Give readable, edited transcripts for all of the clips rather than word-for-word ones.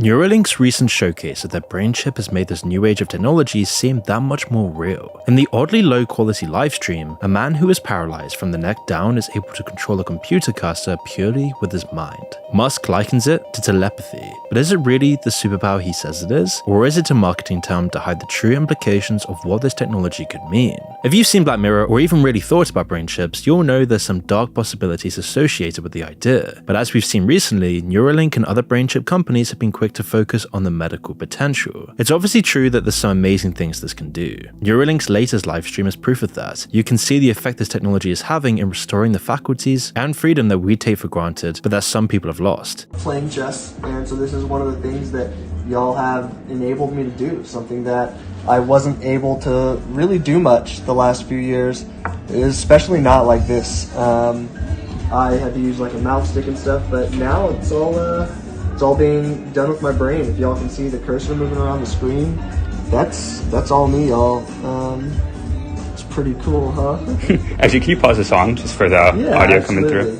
Neuralink's recent showcase of their brain chip has made this new age of technology seem that much more real. In the oddly low-quality livestream, a man who is paralyzed from the neck down is able to control a computer cursor purely with his mind. Musk likens it to telepathy, but is it really the superpower he says it is? Or is it a marketing term to hide the true implications of what this technology could mean? If you've seen Black Mirror or even really thought about brain chips, you'll know there's some dark possibilities associated with the idea. But as we've seen recently, Neuralink and other brain chip companies have been quick to focus on the medical potential. It's obviously true that there's some amazing things this can do. Neuralink's latest livestream is proof of that. You can see the effect this technology is having in restoring the faculties and freedom that we take for granted, but that some people have lost. Playing chess, and so this is one of the things that y'all have enabled me to do, something that I wasn't able to really do much the last few years, especially not like this. I had to use like a mouse stick and stuff, but now it's all being done with my brain. If y'all can see the cursor moving around the screen, that's all me, y'all. It's pretty cool, huh? Actually, can you pause the song just for the audio coming through?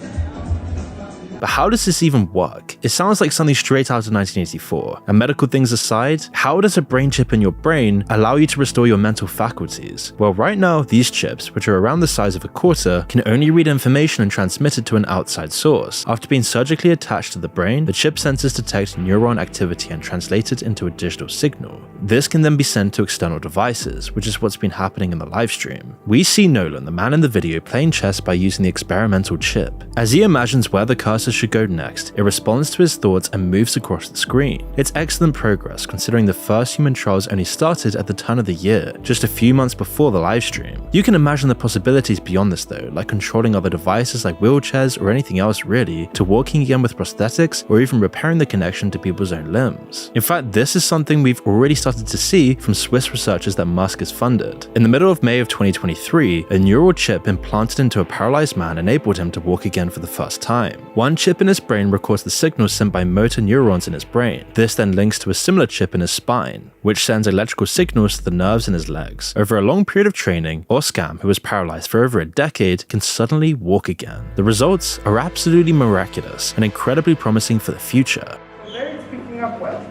But how does this even work? It sounds like something straight out of 1984. And medical things aside, how does a brain chip in your brain allow you to restore your mental faculties? Well, right now, these chips, which are around the size of a quarter, can only read information and transmit it to an outside source. After being surgically attached to the brain, the chip sensors detect neuron activity and translate it into a digital signal. This can then be sent to external devices, which is what's been happening in the livestream. We see Nolan, the man in the video, playing chess by using the experimental chip. As he imagines where the cursor should go next, it responds to his thoughts and moves across the screen. It's excellent progress considering the first human trials only started at the turn of the year, just a few months before the livestream. You can imagine the possibilities beyond this though, like controlling other devices like wheelchairs or anything else really, to walking again with prosthetics or even repairing the connection to people's own limbs. In fact, this is something we've already started to see from Swiss researchers that Musk has funded. In the middle of May of 2023, a neural chip implanted into a paralyzed man enabled him to walk again for the first time. One chip in his brain records the signals sent by motor neurons in his brain. This then links to a similar chip in his spine, which sends electrical signals to the nerves in his legs. Over a long period of training, Oskam, who was paralyzed for over a decade, can suddenly walk again. The results are absolutely miraculous and incredibly promising for the future. Larry's picking up well.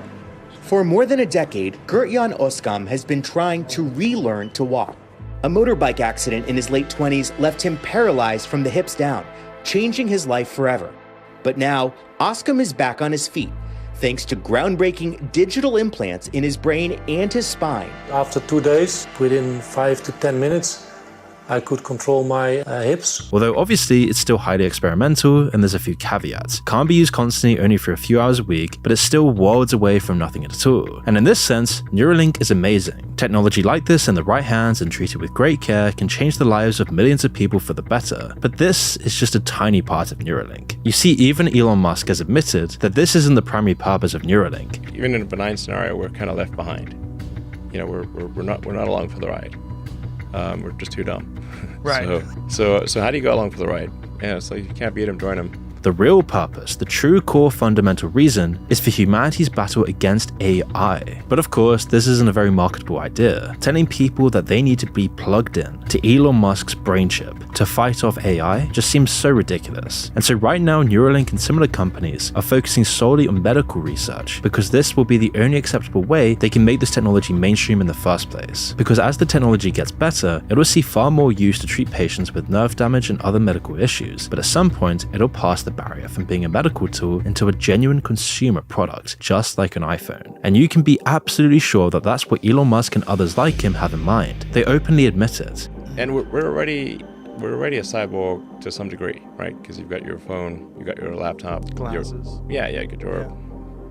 For more than a decade, Gert-Jan Oskam has been trying to relearn to walk. A motorbike accident in his late 20s left him paralyzed from the hips down, changing his life forever. But now, Oskam is back on his feet, thanks to groundbreaking digital implants in his brain and his spine. After 2 days, within 5 to 10 minutes, I could control my hips. Although obviously it's still highly experimental and there's a few caveats. Can't be used constantly, only for a few hours a week, but it's still worlds away from nothing at all. And in this sense, Neuralink is amazing. Technology like this in the right hands and treated with great care can change the lives of millions of people for the better. But this is just a tiny part of Neuralink. You see, even Elon Musk has admitted that this isn't the primary purpose of Neuralink. Even in a benign scenario, we're kind of left behind. You know, we're not along for the ride. We're just too dumb. Right. So how do you go along for the ride? Yeah, it's like you can't beat him, join him. The real purpose, the true core fundamental reason, is for humanity's battle against AI. But of course, this isn't a very marketable idea. Telling people that they need to be plugged in to Elon Musk's brain chip to fight off AI just seems so ridiculous. And so right now, Neuralink and similar companies are focusing solely on medical research because this will be the only acceptable way they can make this technology mainstream in the first place. Because as the technology gets better, it'll see far more use to treat patients with nerve damage and other medical issues. But at some point, it'll pass the barrier from being a medical tool into a genuine consumer product, just like an iPhone. And you can be absolutely sure that that's what Elon Musk and others like him have in mind. They openly admit it. And we're already a cyborg to some degree, right? Because you've got your phone, you've got your laptop, glasses. You got your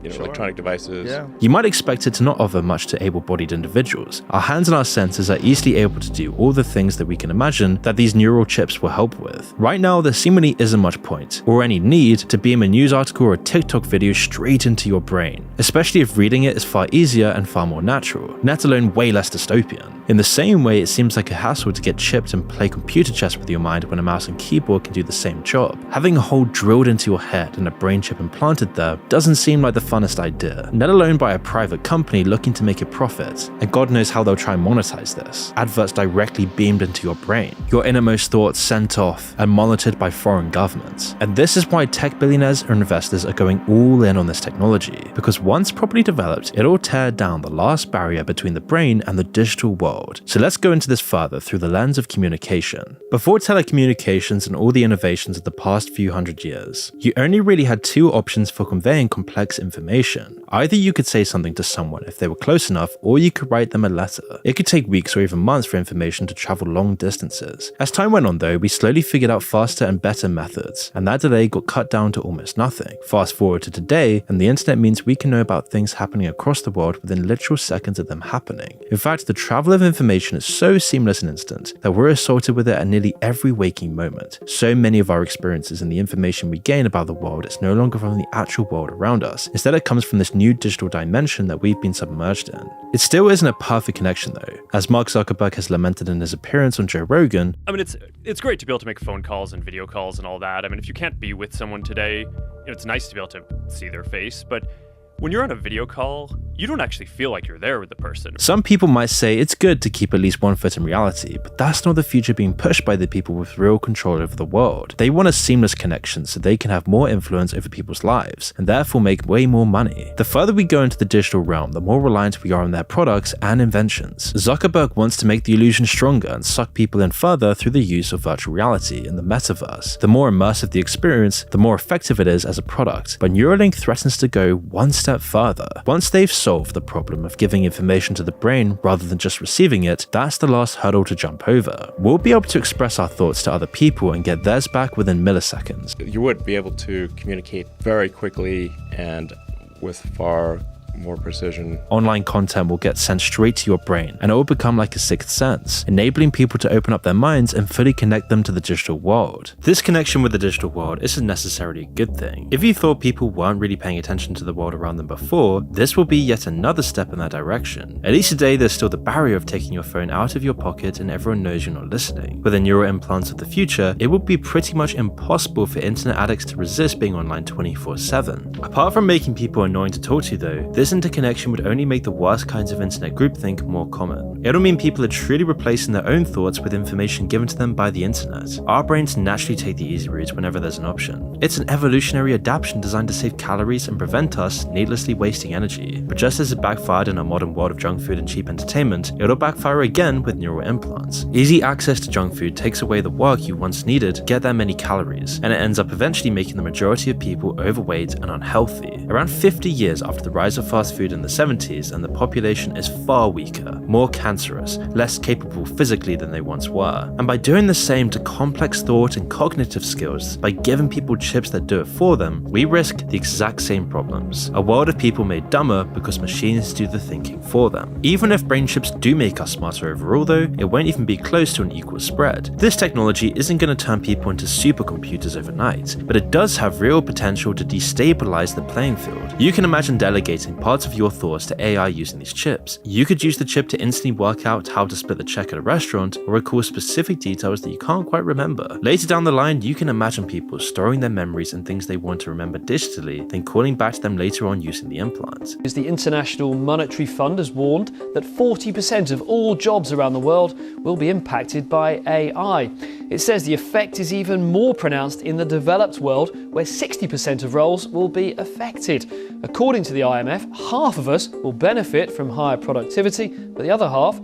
electronic devices. Yeah. You might expect it to not offer much to able-bodied individuals. Our hands and our senses are easily able to do all the things that we can imagine that these neural chips will help with. Right now, there seemingly isn't much point, or any need, to beam a news article or a TikTok video straight into your brain, especially if reading it is far easier and far more natural, let alone way less dystopian. In the same way, it seems like a hassle to get chipped and play computer chess with your mind when a mouse and keyboard can do the same job. Having a hole drilled into your head and a brain chip implanted there doesn't seem like the funnest idea, let alone by a private company looking to make a profit. And God knows how they'll try and monetize this. Adverts directly beamed into your brain, your innermost thoughts sent off and monitored by foreign governments. And this is why tech billionaires or investors are going all in on this technology, because once properly developed, it'll tear down the last barrier between the brain and the digital world. So let's go into this further through the lens of communication. Before telecommunications and all the innovations of the past few hundred years, you only really had two options for conveying complex information. Either you could say something to someone if they were close enough, or you could write them a letter. It could take weeks or even months for information to travel long distances. As time went on though, we slowly figured out faster and better methods, and that delay got cut down to almost nothing. Fast forward to today, and the internet means we can know about things happening across the world within literal seconds of them happening. In fact, the travel of information is so seamless and instant that we're assaulted with it at nearly every waking moment. So many of our experiences and the information we gain about the world is no longer from the actual world around us. Instead, it comes from this new digital dimension that we've been submerged in. It still isn't a perfect connection though, as Mark Zuckerberg has lamented in his appearance on Joe Rogan. I mean, it's great to be able to make phone calls and video calls and all that. I mean, if you can't be with someone today, it's nice to be able to see their face, but when you're on a video call, you don't actually feel like you're there with the person. Some people might say it's good to keep at least one foot in reality, but that's not the future being pushed by the people with real control over the world. They want a seamless connection so they can have more influence over people's lives, and therefore make way more money. The further we go into the digital realm, the more reliant we are on their products and inventions. Zuckerberg wants to make the illusion stronger and suck people in further through the use of virtual reality in the metaverse. The more immersive the experience, the more effective it is as a product, but Neuralink threatens to go one step further. Once they've solved the problem of giving information to the brain rather than just receiving it, that's the last hurdle to jump over. We'll be able to express our thoughts to other people and get theirs back within milliseconds. You would be able to communicate very quickly and with far more precision. Online content will get sent straight to your brain, and it will become like a sixth sense, enabling people to open up their minds and fully connect them to the digital world. This connection with the digital world isn't necessarily a good thing. If you thought people weren't really paying attention to the world around them before, this will be yet another step in that direction. At least today, there's still the barrier of taking your phone out of your pocket and everyone knows you're not listening. With the neural implants of the future, it would be pretty much impossible for internet addicts to resist being online 24/7. Apart from making people annoying to talk to though, this interconnection would only make the worst kinds of internet groupthink more common. It'll mean people are truly replacing their own thoughts with information given to them by the internet. Our brains naturally take the easy route whenever there's an option. It's an evolutionary adaptation designed to save calories and prevent us needlessly wasting energy. But just as it backfired in our modern world of junk food and cheap entertainment, it'll backfire again with neural implants. Easy access to junk food takes away the work you once needed to get that many calories, and it ends up eventually making the majority of people overweight and unhealthy. Around 50 years after the rise of fast food in the 70s, and the population is far weaker, more cancerous, less capable physically than they once were. And by doing the same to complex thought and cognitive skills, by giving people chips that do it for them, we risk the exact same problems. A world of people made dumber because machines do the thinking for them. Even if brain chips do make us smarter overall though, it won't even be close to an equal spread. This technology isn't going to turn people into supercomputers overnight, but it does have real potential to destabilize the playing field. You can imagine delegating parts of your thoughts to AI using these chips. You could use the chip to instantly work out how to split the check at a restaurant or recall specific details that you can't quite remember. Later down the line, you can imagine people storing their memories and things they want to remember digitally, then calling back to them later on using the implant. The International Monetary Fund has warned that 40% of all jobs around the world will be impacted by AI. It says the effect is even more pronounced in the developed world, where 60% of roles will be affected. According to the IMF, half of us will benefit from higher productivity, but the other half,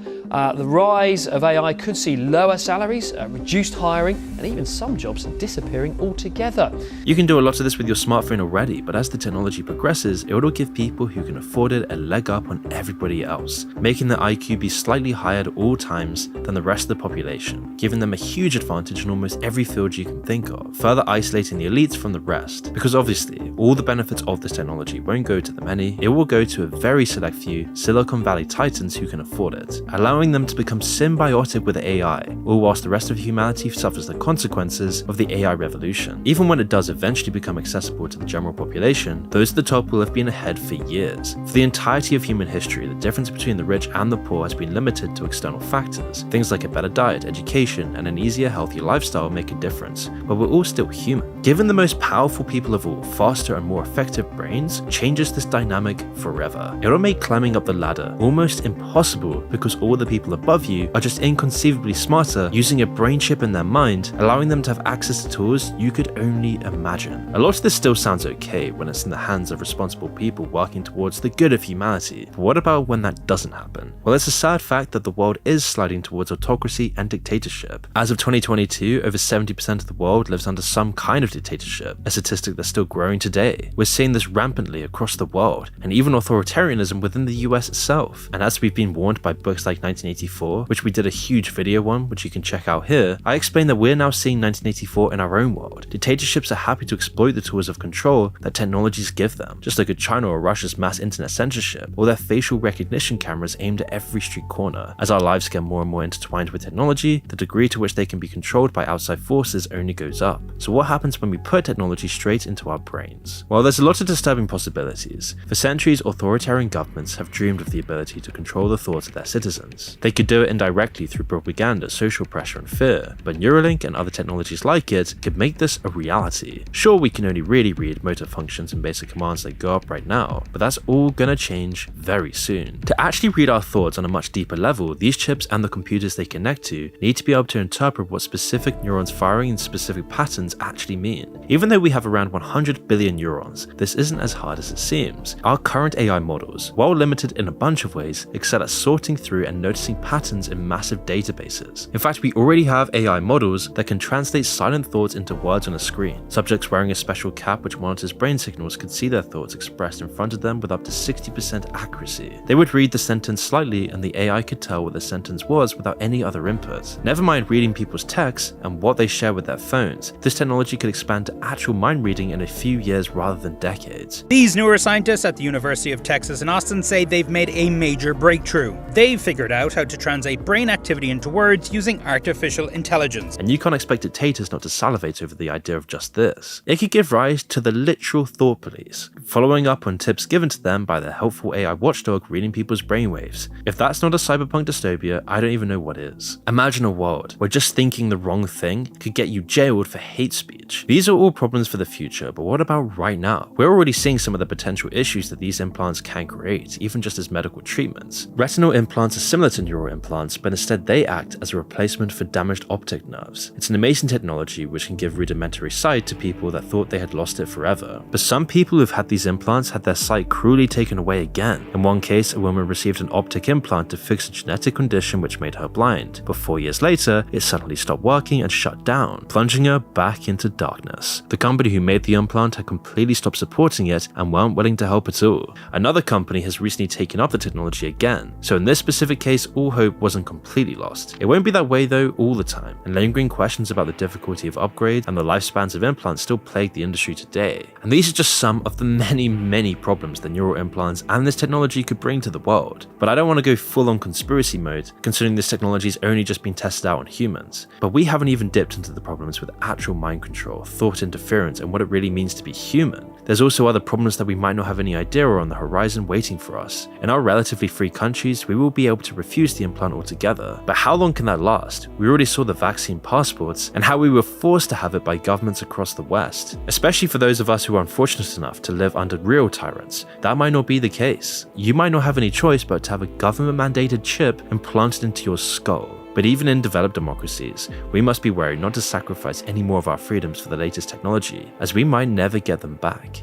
the rise of AI could see lower salaries, reduced hiring, and even some jobs disappearing altogether. You can do a lot of this with your smartphone already, but as the technology progresses, it will give people who can afford it a leg up on everybody else, making their IQ be slightly higher at all times than the rest of the population, giving them a huge advantage advantage in almost every field you can think of, further isolating the elites from the rest. Because obviously, all the benefits of this technology won't go to the many, it will go to a very select few Silicon Valley titans who can afford it, allowing them to become symbiotic with AI, all whilst the rest of humanity suffers the consequences of the AI revolution. Even when it does eventually become accessible to the general population, those at the top will have been ahead for years. For the entirety of human history, the difference between the rich and the poor has been limited to external factors. Things like a better diet, education, and an easier, healthier lifestyle make a difference, but we're all still human. Given the most powerful people of all faster and more effective brains changes this dynamic forever. It'll make climbing up the ladder almost impossible because all the people above you are just inconceivably smarter, using a brain chip in their mind, allowing them to have access to tools you could only imagine. A lot of this still sounds okay when it's in the hands of responsible people working towards the good of humanity, but what about when that doesn't happen? Well, it's a sad fact that the world is sliding towards autocracy and dictatorship. As of 2022, over 70% of the world lives under some kind of dictatorship, a statistic that's still growing today. We're seeing this rampantly across the world, and even authoritarianism within the US itself. And as we've been warned by books like 1984, which we did a huge video on, which you can check out here, I explain that we're now seeing 1984 in our own world. Dictatorships are happy to exploit the tools of control that technologies give them, just like China or Russia's mass internet censorship, or their facial recognition cameras aimed at every street corner. As our lives get more and more intertwined with technology, the degree to which they can be controlled by outside forces only goes up. So what happens when we put technology straight into our brains? Well, there's a lot of disturbing possibilities. For centuries, authoritarian governments have dreamed of the ability to control the thoughts of their citizens. They could do it indirectly through propaganda, social pressure, and fear, but Neuralink and other technologies like it could make this a reality. Sure, we can only really read motor functions and basic commands that go up right now, but that's all gonna change very soon. To actually read our thoughts on a much deeper level, these chips and the computers they connect to need to be able to interpret what specific neurons firing in specific patterns actually mean. Even though we have around 100 billion neurons, this isn't as hard as it seems. Our current AI models, while limited in a bunch of ways, excel at sorting through and noticing patterns in massive databases. In fact, we already have AI models that can translate silent thoughts into words on a screen. Subjects wearing a special cap which monitors brain signals could see their thoughts expressed in front of them with up to 60% accuracy. They would read the sentence slightly and the AI could tell what the sentence was without any other input. Never mind reading people's texts and what they share with their phones, this technology could expand to actual mind reading in a few years rather than decades. These neuroscientists at the University of Texas in Austin say they've made a major breakthrough. They've figured out how to translate brain activity into words using artificial intelligence. And you can't expect dictators not to salivate over the idea of just this. It could give rise to the literal thought police, following up on tips given to them by their helpful AI watchdog reading people's brainwaves. If that's not a cyberpunk dystopia, I don't even know what is. Imagine a world where just thinking the wrong thing could get you jailed for hate speech. These are all problems for the future, but what about right now? We're already seeing some of the potential issues that these implants can create, even just as medical treatments. Retinal implants are similar to neural implants, but instead they act as a replacement for damaged optic nerves. It's an amazing technology which can give rudimentary sight to people that thought they had lost it forever. But some people who've had these implants had their sight cruelly taken away again. In one case, a woman received an optic implant to fix a genetic condition which made her blind, but 4 years later, it suddenly stopped working and shut down, plunging her back into darkness. The company who made the implant had completely stopped supporting it and weren't willing to help at all. Another company has recently taken up the technology again, so in this specific case, all hope wasn't completely lost. It won't be that way though all the time, and lingering questions about the difficulty of upgrade and the lifespans of implants still plague the industry today. And these are just some of the many problems that neural implants and this technology could bring to the world. But I don't want to go full on conspiracy mode, considering this technology's only just been tested out on humans. But we haven't even dipped into the problems with actual mind control, thought interference, and what it really means to be human. There's also other problems that we might not have any idea are on the horizon waiting for us. In our relatively free countries, we will be able to refuse the implant altogether. But how long can that last? We already saw the vaccine passports and how we were forced to have it by governments across the West. Especially for those of us who are unfortunate enough to live under real tyrants, that might not be the case. You might not have any choice but to have a government-mandated chip implanted into your skull. But even in developed democracies, we must be wary not to sacrifice any more of our freedoms for the latest technology, as we might never get them back.